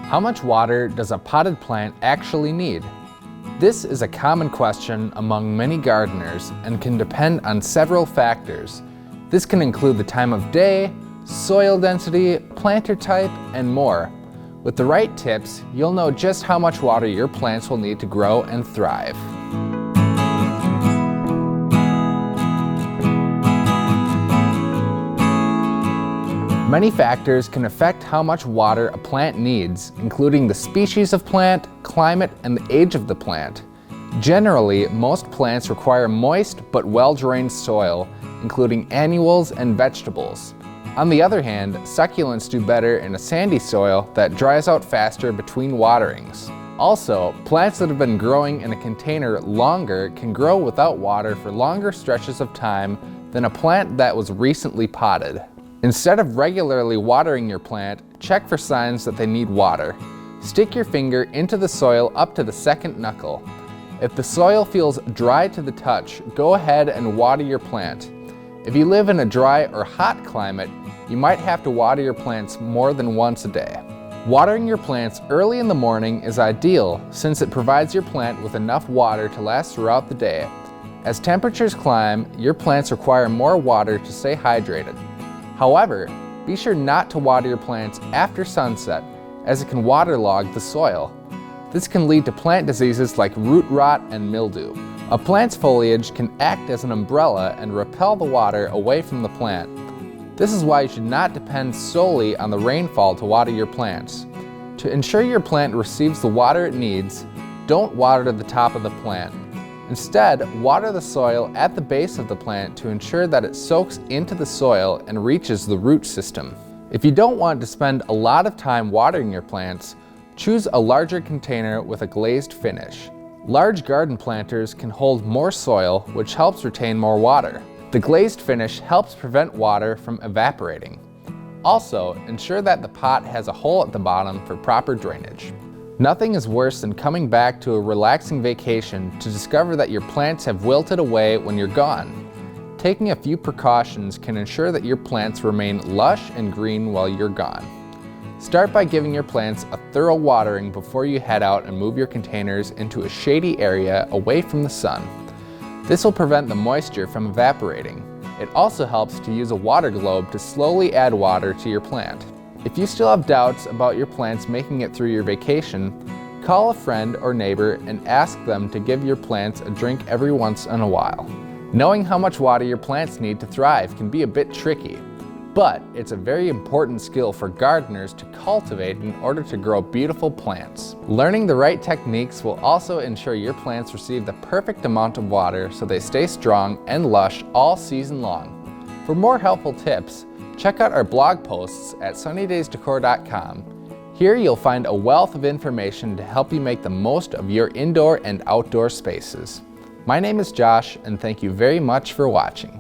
How much water does a potted plant actually need? This is a common question among many gardeners and can depend on several factors. This can include the time of day, soil density, planter type, and more. With the right tips, you'll know just how much water your plants will need to grow and thrive. Many factors can affect how much water a plant needs, including the species of plant, climate, and the age of the plant. Generally, most plants require moist but well-drained soil, including annuals and vegetables. On the other hand, succulents do better in a sandy soil that dries out faster between waterings. Also, plants that have been growing in a container longer can grow without water for longer stretches of time than a plant that was recently potted. Instead of regularly watering your plant, check for signs that they need water. Stick your finger into the soil up to the second knuckle. If the soil feels dry to the touch, go ahead and water your plant. If you live in a dry or hot climate, you might have to water your plants more than once a day. Watering your plants early in the morning is ideal since it provides your plant with enough water to last throughout the day. As temperatures climb, your plants require more water to stay hydrated. However, be sure not to water your plants after sunset, as it can waterlog the soil. This can lead to plant diseases like root rot and mildew. A plant's foliage can act as an umbrella and repel the water away from the plant. This is why you should not depend solely on the rainfall to water your plants. To ensure your plant receives the water it needs, don't water the top of the plant. Instead, water the soil at the base of the plant to ensure that it soaks into the soil and reaches the root system. If you don't want to spend a lot of time watering your plants, choose a larger container with a glazed finish. Large garden planters can hold more soil, which helps retain more water. The glazed finish helps prevent water from evaporating. Also, ensure that the pot has a hole at the bottom for proper drainage. Nothing is worse than coming back to a relaxing vacation to discover that your plants have wilted away when you're gone. Taking a few precautions can ensure that your plants remain lush and green while you're gone. Start by giving your plants a thorough watering before you head out and move your containers into a shady area away from the sun. This will prevent the moisture from evaporating. It also helps to use a water globe to slowly add water to your plant. If you still have doubts about your plants making it through your vacation, call a friend or neighbor and ask them to give your plants a drink every once in a while. Knowing how much water your plants need to thrive can be a bit tricky, but it's a very important skill for gardeners to cultivate in order to grow beautiful plants. Learning the right techniques will also ensure your plants receive the perfect amount of water so they stay strong and lush all season long. For more helpful tips, check out our blog posts at sunnydazedecor.com. Here you'll find a wealth of information to help you make the most of your indoor and outdoor spaces. My name is Josh, and thank you very much for watching.